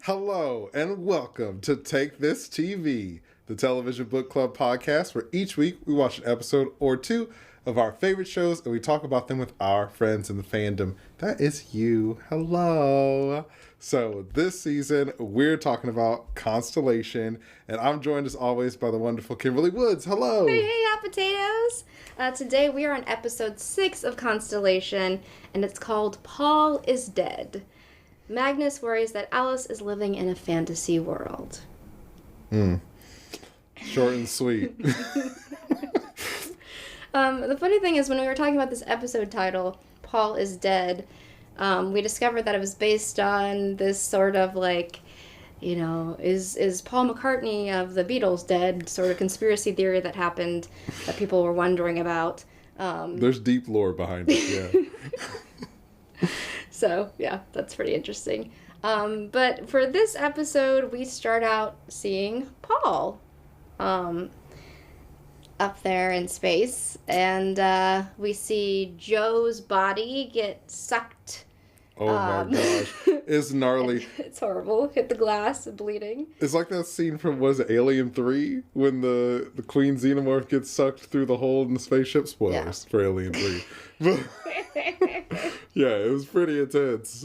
Hello and welcome to Take This TV, the television book club podcast where each week we watch an episode or two of our favorite shows and we talk about them with our friends in the fandom. That is you. Hello. So this season we're talking about Constellation, and I'm joined as always by the wonderful Kimberly Woods. Hello. Hey, hot potatoes. Today we are on episode 6 of Constellation, and it's called Paul is Dead. Magnus worries that Alice is living in a fantasy world. Short and sweet. The funny thing is, when we were talking about this episode title, Paul is Dead, we discovered that it was based on this sort of like, you know, is Paul McCartney of the Beatles dead sort of conspiracy theory that happened that people were wondering about. There's deep lore behind it, yeah. So, yeah, that's pretty interesting. But for this episode, we start out seeing Paul up there in space. And we see Joe's body get sucked. Oh my gosh. It's gnarly. It's horrible. Hit the glass, bleeding. It's like that scene from, was it Alien 3? When the Queen Xenomorph gets sucked through the hole in the spaceship. Spoilers for Alien 3. Yeah, it was pretty intense.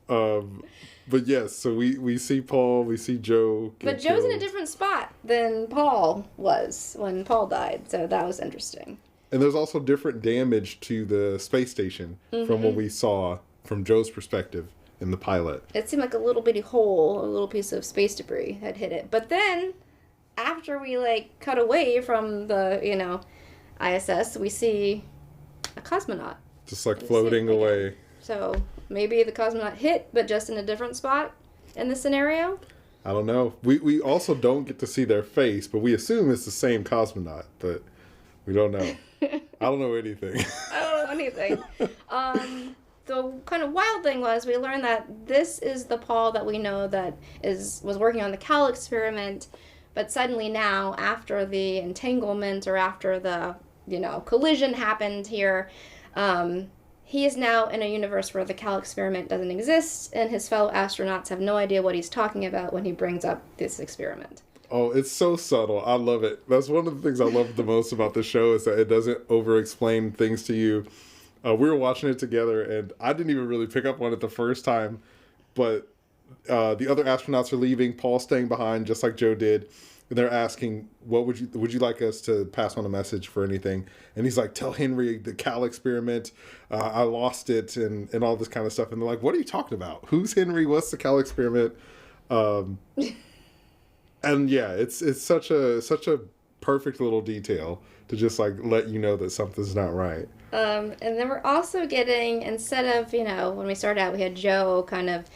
But yes, so we see Paul, we see Joe. But Joe's in a different spot than Paul was when Paul died, so that was interesting. And there's also different damage to the space station from what we saw from Joe's perspective in the pilot. It seemed like a little bitty hole, a little piece of space debris had hit it. But then, after we cut away from the, ISS, we see a cosmonaut. Just floating away. So maybe the cosmonaut hit, but just in a different spot in this scenario? I don't know. We also don't get to see their face, but we assume it's the same cosmonaut, but we don't know. I don't know anything. I don't know anything. The kind of wild thing was we learned that this is the Paul that we know that was working on the Cal experiment, but suddenly now, after the entanglement or after the, collision happened here, he is now in a universe where the Cal experiment doesn't exist, and his fellow astronauts have no idea what he's talking about when he brings up this experiment. Oh, it's so subtle. I love it. That's one of the things I love the most about the show is that it doesn't over-explain things to you. We were watching it together, and I didn't even really pick up on it the first time, but the other astronauts are leaving, Paul's staying behind, just like Joe did, and they're asking, "What would you like us to pass on a message for anything?" And he's like, "Tell Henry the Cal experiment, I lost it," and all this kind of stuff. And they're like, "What are you talking about? Who's Henry? What's the Cal experiment?" And yeah, it's such a perfect little detail to just let you know that something's not right. And then we're also getting, instead of, when we started out, we had Joe kind of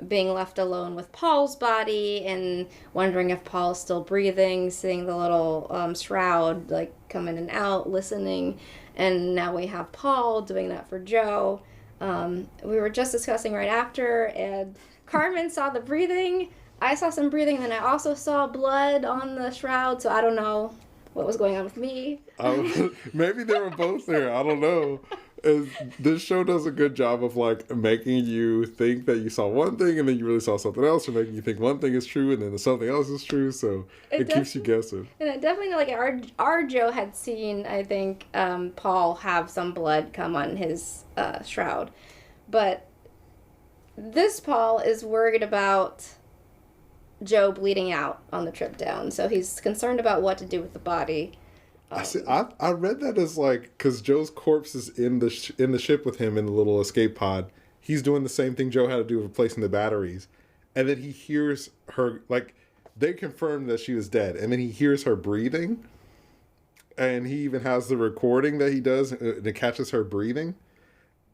being left alone with Paul's body and wondering if Paul is still breathing, seeing the little shroud come in and out, listening. And now we have Paul doing that for Joe. We were just discussing right after, and Carmen saw the breathing. I saw some breathing, and then I also saw blood on the shroud, so I don't know what was going on with me. Maybe they were both there. I don't know. This show does a good job of making you think that you saw one thing and then you really saw something else, or making you think one thing is true and then something else is true. So it keeps you guessing. And I definitely our Joe had seen, I think, Paul have some blood come on his shroud, but this Paul is worried about Joe bleeding out on the trip down, so he's concerned about what to do with the body. I read that as because Joe's corpse is in the ship with him in the little escape pod. He's doing the same thing Joe had to do, replacing the batteries, and then he hears her they confirmed that she was dead, and then he hears her breathing, and he even has the recording that he does, and it catches her breathing,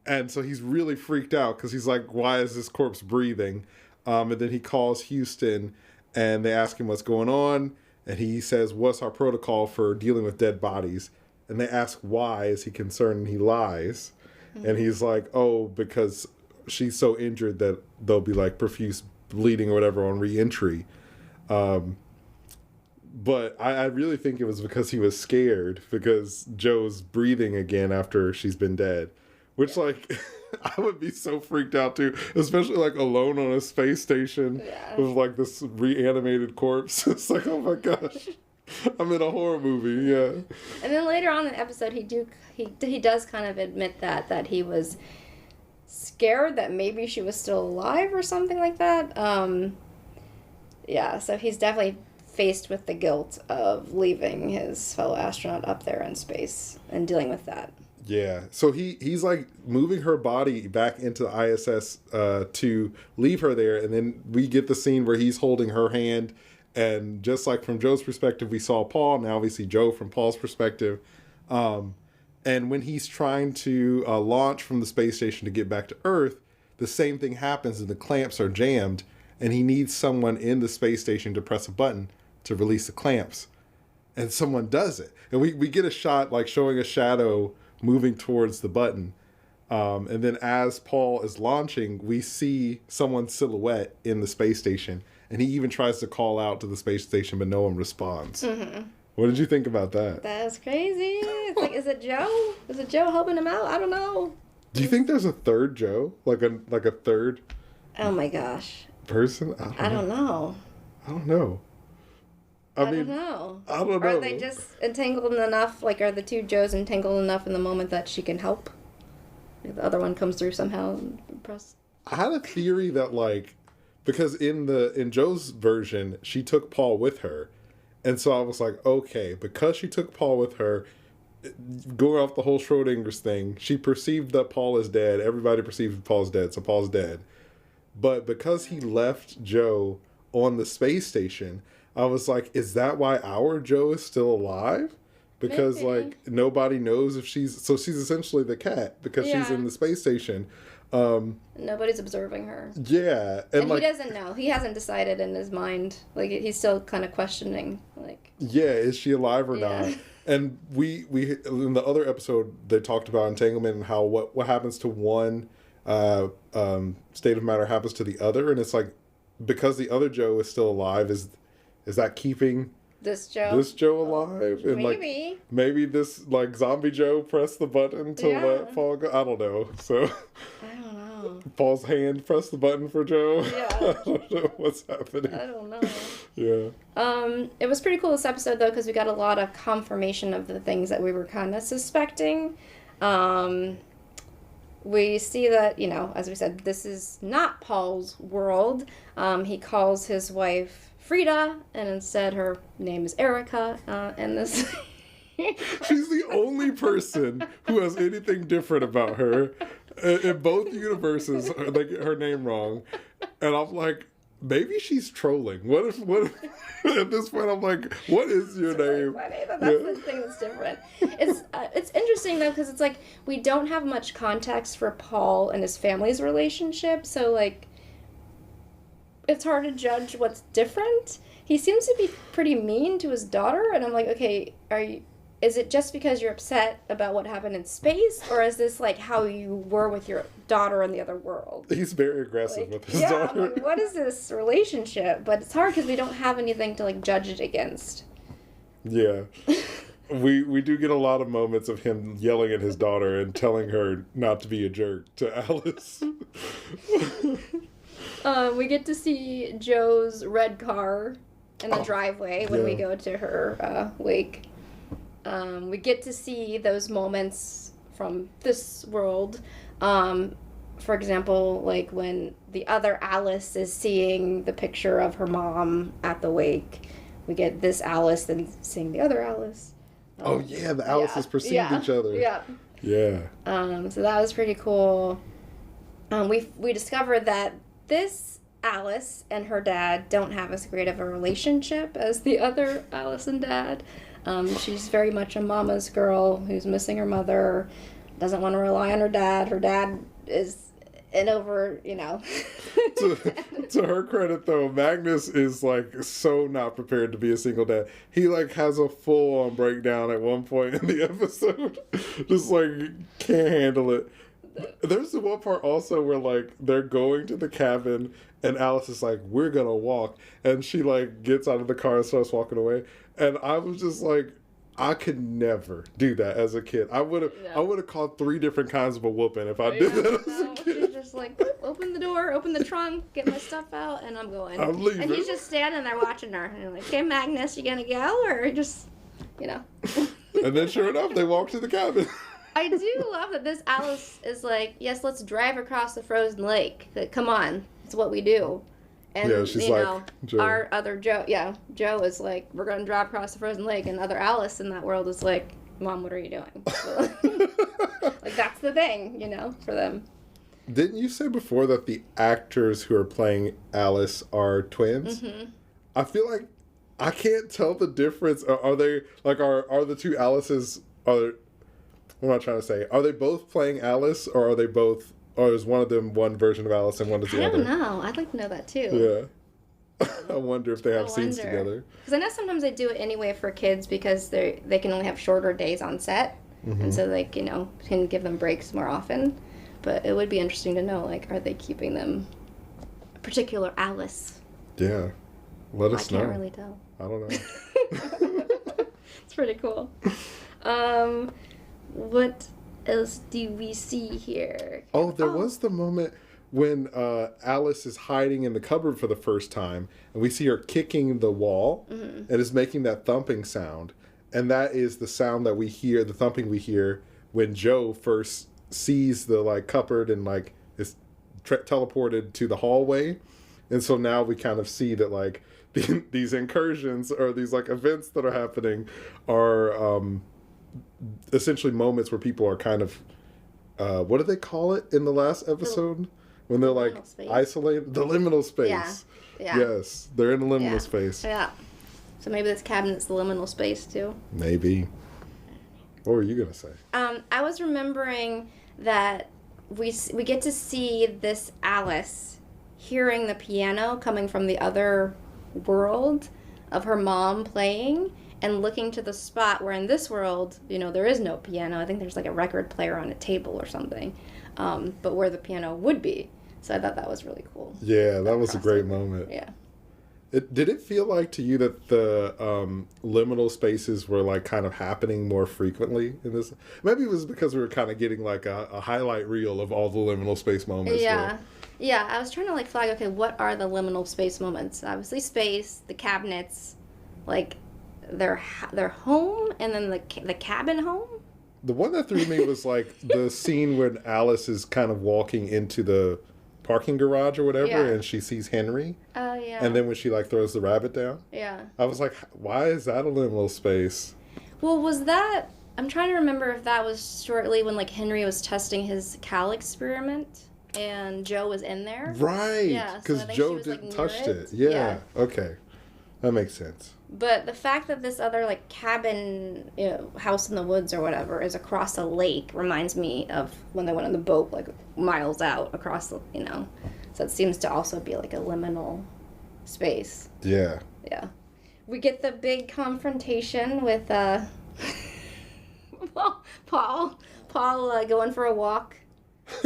and so he's really freaked out because he's like, "Why is this corpse breathing?" And then he calls Houston, and they ask him what's going on. And he says, "What's our protocol for dealing with dead bodies?" And they ask why, is he concerned? And he lies. Mm-hmm. And he's like, "Oh, because she's so injured that there'll be profuse bleeding or whatever on re-entry." But I really think it was because he was scared because Joe's breathing again after she's been dead. Which, like, I would be so freaked out too, especially like alone on a space station with like this reanimated corpse. It's like, oh my gosh, I'm in a horror movie. Yeah. And then later on in the episode, he does kind of admit that he was scared that maybe she was still alive or something like that. Yeah, so he's definitely faced with the guilt of leaving his fellow astronaut up there in space and dealing with that. Yeah, so he's like moving her body back into the ISS to leave her there, and then we get the scene where he's holding her hand, and just like from Joe's perspective, we saw Paul. Now we see Joe from Paul's perspective, and when he's trying to launch from the space station to get back to Earth, the same thing happens, and the clamps are jammed, and he needs someone in the space station to press a button to release the clamps, and someone does it, and we get a shot like showing a shadow moving towards the button, and then as Paul is launching, we see someone's silhouette in the space station, and he even tries to call out to the space station, but no one responds. Mm-hmm. What did you think about that? That was crazy. It's like, is it Joe? Is it Joe helping him out? I don't know. Do you think there's a third Joe, like a third? Oh my gosh. Person? I don't know. I don't know. I don't know. I don't know. Are they just entangled enough? Like, are the two Joes entangled enough in the moment that she can help? If the other one comes through somehow and press. I had a theory that, like, because in Joe's version, she took Paul with her. And so I was like, okay, because she took Paul with her, going off the whole Schrodinger's thing, she perceived that Paul is dead. Everybody perceives Paul's dead, so Paul's dead. But because he left Joe on the space station, I was like, is that why our Joe is still alive? Because, maybe. Like, nobody knows if she's essentially the cat because she's in the space station. Nobody's observing her. Yeah. And like, he doesn't know. He hasn't decided in his mind. Like, he's still kind of questioning. Like, yeah, is she alive or not? And we in the other episode, they talked about entanglement and how what happens to one state of matter happens to the other. And it's like, because the other Joe is still alive, is that keeping this Joe alive? And maybe this like zombie Joe pressed the button to let Paul go. I don't know. So I don't know. Paul's hand pressed the button for Joe. Yeah. I don't know what's happening. I don't know. Yeah. It was pretty cool this episode though, because we got a lot of confirmation of the things that we were kind of suspecting. We see that, as we said, this is not Paul's world. He calls his wife Frida, and instead her name is Erica, and this... She's the only person who has anything different about her. In both universes, they get her name wrong. And I'm like, maybe she's trolling. What if at this point I'm like, what is your name? Funny. That's the thing that's different. It's interesting though, because it's like we don't have much context for Paul and his family's relationship, so like it's hard to judge what's different. He seems to be pretty mean to his daughter, and I'm like, okay, is it just because you're upset about what happened in space, or is this like how you were with your daughter in the other world? He's very aggressive with his daughter. Like, what is this relationship? But it's hard because we don't have anything to like judge it against. Yeah. We do get a lot of moments of him yelling at his daughter and telling her not to be a jerk to Alice. We get to see Joe's red car in the driveway when we go to her wake. We get to see those moments from this world. For example, like when the other Alice is seeing the picture of her mom at the wake. We get this Alice and seeing the other Alice. The Alices perceived each other. Yeah. Yeah. So that was pretty cool. We discovered that this Alice and her dad don't have as great of a relationship as the other Alice and dad. She's very much a mama's girl who's missing her mother, doesn't want to rely on her dad. Her dad is to her credit though, Magnus is like so not prepared to be a single dad. He like has a full on breakdown at one point in the episode. Just like can't handle it. There's the one part also where like they're going to the cabin and Alice is like, we're gonna walk, and she like gets out of the car and starts walking away, and I was just like, I could never do that as a kid. I would have caught 3 different kinds of a whooping if I did that as a kid. She's just like, open the door, open the trunk, get my stuff out, and I'm going. I'm leaving. And he's just standing there watching her. And I'm like, okay, Magnus, you gonna go? Or just, And then sure enough, they walk to the cabin. I do love that this Alice is like, yes, let's drive across the frozen lake. Like, come on, it's what we do. And, she's like, Joe. Our other Joe, Joe is like, we're going to drive across the frozen lake. And other Alice in that world is like, Mom, what are you doing? So, like, that's the thing, for them. Didn't you say before that the actors who are playing Alice are twins? Mm-hmm. I feel like I can't tell the difference. Are they, like, are the 2 Alices, what am I trying to say? Are they both playing Alice, or are they both... Or is one of them one version of Alice and one is the other? I don't know. I'd like to know that too. Yeah. I wonder if they have scenes together. Because I know sometimes they do it anyway for kids because they can only have shorter days on set. Mm-hmm. And so they, can give them breaks more often. But it would be interesting to know, like, are they keeping them a particular Alice? Yeah. Let us know. I can't really tell. I don't know. It's pretty cool. What else do we see here? Oh, there was the moment when Alice is hiding in the cupboard for the first time, and we see her kicking the wall, and is making that thumping sound. And that is the sound that we hear, the thumping we hear, when Joe first sees the, like, cupboard and, like, is teleported to the hallway. And so now we kind of see that, like, these incursions or these, like, events that are happening are... essentially moments where people are kind of what did they call it in the last episode when they're like isolated? The liminal space. Yeah. Yes, they're in the liminal space. Yeah. So maybe this cabinet's the liminal space too. Maybe. What were you gonna say? I was remembering that we get to see this Alice hearing the piano coming from the other world of her mom playing. And looking to the spot where in this world, there is no piano. I think there's like a record player on a table or something. But where the piano would be. So I thought that was really cool. Yeah, that was a great moment. Yeah. Did it feel like to you that the liminal spaces were like kind of happening more frequently in this? Maybe it was because we were kind of getting like a highlight reel of all the liminal space moments. Yeah. Yeah, I was trying to like flag, okay, what are the liminal space moments? Obviously space, the cabinets, like... their home and then the cabin home. The one that threw me was like the scene when Alice is kind of walking into the parking garage or whatever, and she sees Henry. Oh yeah. And then when she like throws the rabbit down. Yeah. I was like, why is that a liminal space? Well, was that? I'm trying to remember if that was shortly when like Henry was testing his Cal experiment and Joe was in there. Right. Yeah. Because so Joe didn't touch it. Yeah. Okay. That makes sense. But the fact that this other, like, cabin, house in the woods or whatever is across a lake reminds me of when they went on the boat, like, miles out across the, So it seems to also be, like, a liminal space. Yeah. Yeah. We get the big confrontation with, Paul going for a walk.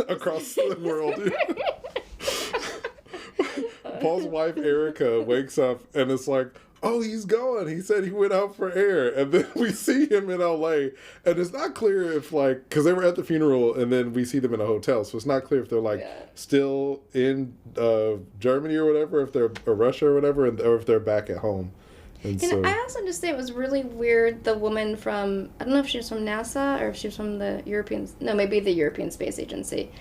Across the world. Paul's wife, Erica, wakes up and it's like, oh, he's gone. He said he went out for air. And then we see him in L.A. And it's not clear if, like, because they were at the funeral and then we see them in a hotel. So it's not clear if they're, like, still in Germany or whatever, if they're or Russia or whatever, or if they're back at home. And so, I also just say it was really weird, the woman from, I don't know if she was from NASA or if she was from the maybe the European Space Agency,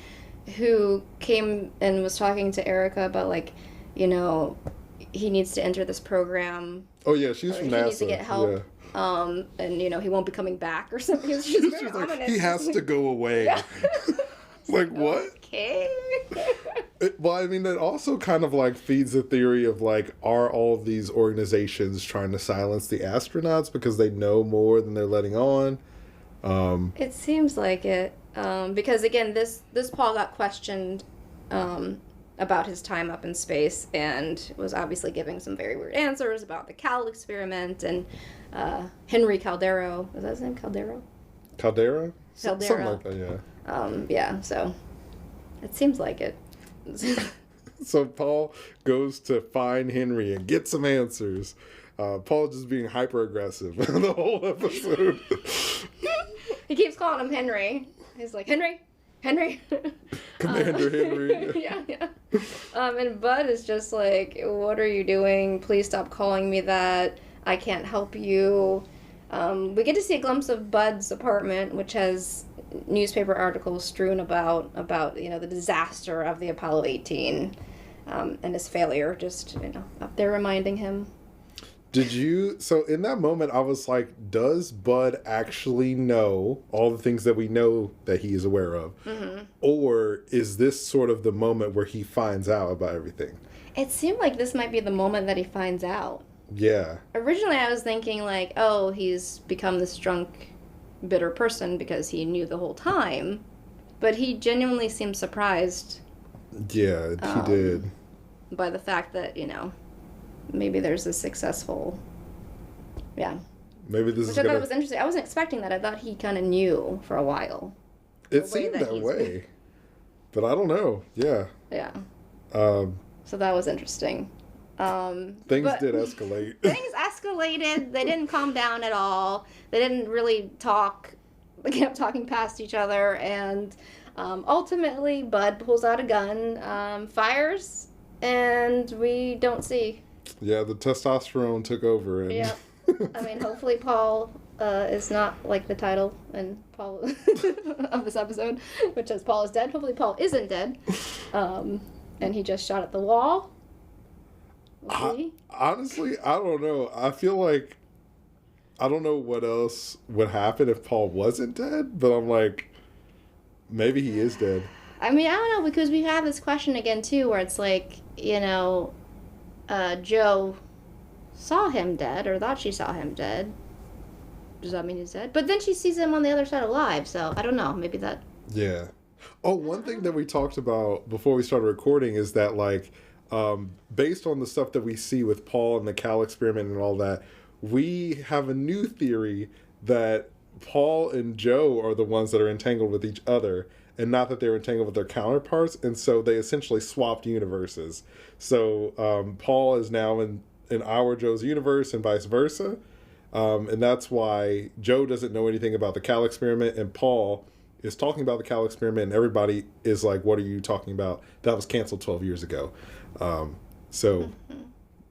who came and was talking to Erica about, like, he needs to enter this program. Oh, yeah, she's from NASA. He needs to get help. Yeah. And, he won't be coming back or something. She's very ominous. Like, he has to go away. Yeah. Like, what? Okay. Well, I mean, that also kind of, like, feeds the theory of, like, are all of these organizations trying to silence the astronauts because they know more than they're letting on? It seems like it. Because, again, this Paul got questioned about his time up in space and was obviously giving some very weird answers about the Cal experiment and Henry Caldero. Was that his name? Caldero? Caldera? Caldera. Something like that, yeah. Yeah, so it seems like it. So Paul goes to find Henry and get some answers. Paul just being hyper aggressive the whole episode. He keeps calling him Henry. He's like, Henry. Commander Henry. Yeah. And Bud is just like, what are you doing? Please stop calling me that. I can't help you. We get to see a glimpse of Bud's apartment, which has newspaper articles strewn about the disaster of the Apollo 18 and his failure, just up there reminding him. So in that moment I was like, does Bud actually know all the things that we know that he is aware of? Mm-hmm. Or is this sort of the moment where he finds out about everything? It seemed like this might be the moment that he finds out. Yeah. Originally I was thinking like, oh, he's become this drunk, bitter person because he knew the whole time. But he genuinely seemed surprised. Yeah, he did. By the fact that, maybe there's a successful... Yeah. Maybe this Which I thought was interesting. I wasn't expecting that. I thought he kind of knew for a while. It seemed that way. But I don't know. Yeah. Yeah. So that was interesting. Things did escalate. Things escalated. They didn't calm down at all. They didn't really talk. They kept talking past each other. And ultimately, Bud pulls out a gun, fires, and we don't see. Yeah, the testosterone took over. And... Yeah. I mean, hopefully Paul is not like the title and Paul of this episode, which says Paul is dead. Hopefully Paul isn't dead. And he just shot at the wall. Honestly, I don't know. I feel like I don't know what else would happen if Paul wasn't dead, but I'm like, maybe he is dead. I mean, I don't know, because we have this question again, too, where it's like, Joe saw him dead, or thought she saw him dead. Does that mean he's dead? But then she sees him on the other side alive, so I don't know. Maybe that... Yeah. Oh, one thing that we talked about before we started recording is that, like, based on the stuff that we see with Paul and the Cal experiment and all that, we have a new theory that Paul and Joe are the ones that are entangled with each other, and not that they're entangled with their counterparts, and so they essentially swapped universes. So Paul is now in our Joe's universe and vice versa, and that's why Joe doesn't know anything about the Cal experiment, and Paul is talking about the Cal experiment, and everybody is like, what are you talking about? That was canceled 12 years ago.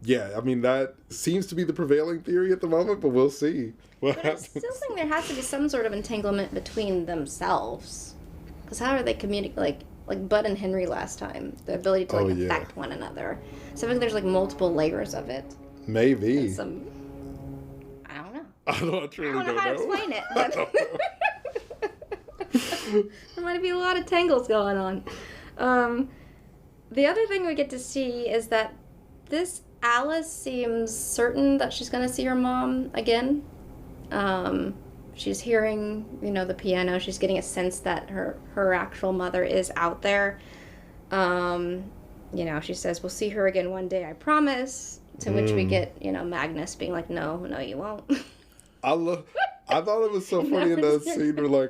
Yeah, I mean, that seems to be the prevailing theory at the moment, but we'll see what happens. I still think there has to be some sort of entanglement between themselves. Because how are they communicating? Like Bud and Henry last time, the ability to affect one another. So I think there's like multiple layers of it. Maybe. I don't know. I don't know how to explain it. But there might be a lot of tangles going on. The other thing we get to see is that this Alice seems certain that she's going to see her mom again. She's hearing, the piano. She's getting a sense that her actual mother is out there. She says, we'll see her again one day, I promise. To which we get, Magnus being like, no, you won't. I thought it was so funny in that scene where,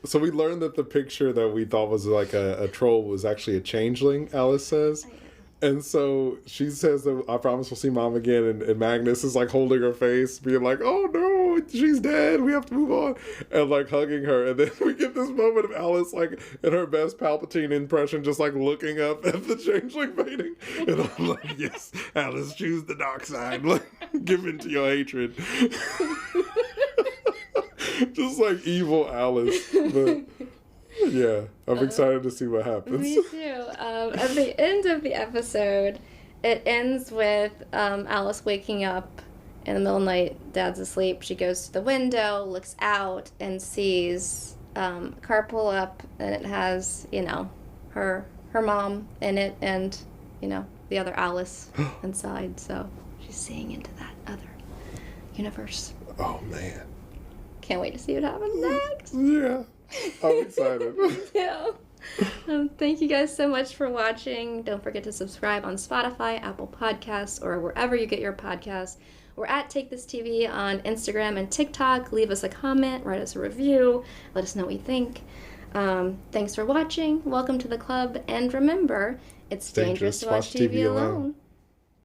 so we learned that the picture that we thought was like a troll was actually a changeling, Alice says. And so she says that I promise we'll see mom again, and Magnus is like holding her face, being like, oh no, she's dead, we have to move on, and like hugging her. And then we get this moment of Alice like in her best Palpatine impression, just like looking up at the changeling fading. And I'm like, yes, Alice, choose the dark side, like give in to your hatred. Just like evil Alice. But yeah, I'm excited to see what happens. Me too. At the end of the episode, it ends with Alice waking up in the middle of the night. Dad's asleep. She goes to the window, looks out, and sees a car pull up, and it has, her mom in it, and, the other Alice inside. So she's seeing into that other universe. Oh, man. Can't wait to see what happens next. Yeah. I'm excited. Yeah. Thank you guys so much for watching. Don't forget to subscribe on Spotify, Apple Podcasts, or wherever you get your podcasts. We're at Take This TV on Instagram and TikTok. Leave us a comment, write us a review, let us know what you think. Thanks for watching. Welcome to the club. And remember, it's dangerous to watch TV alone.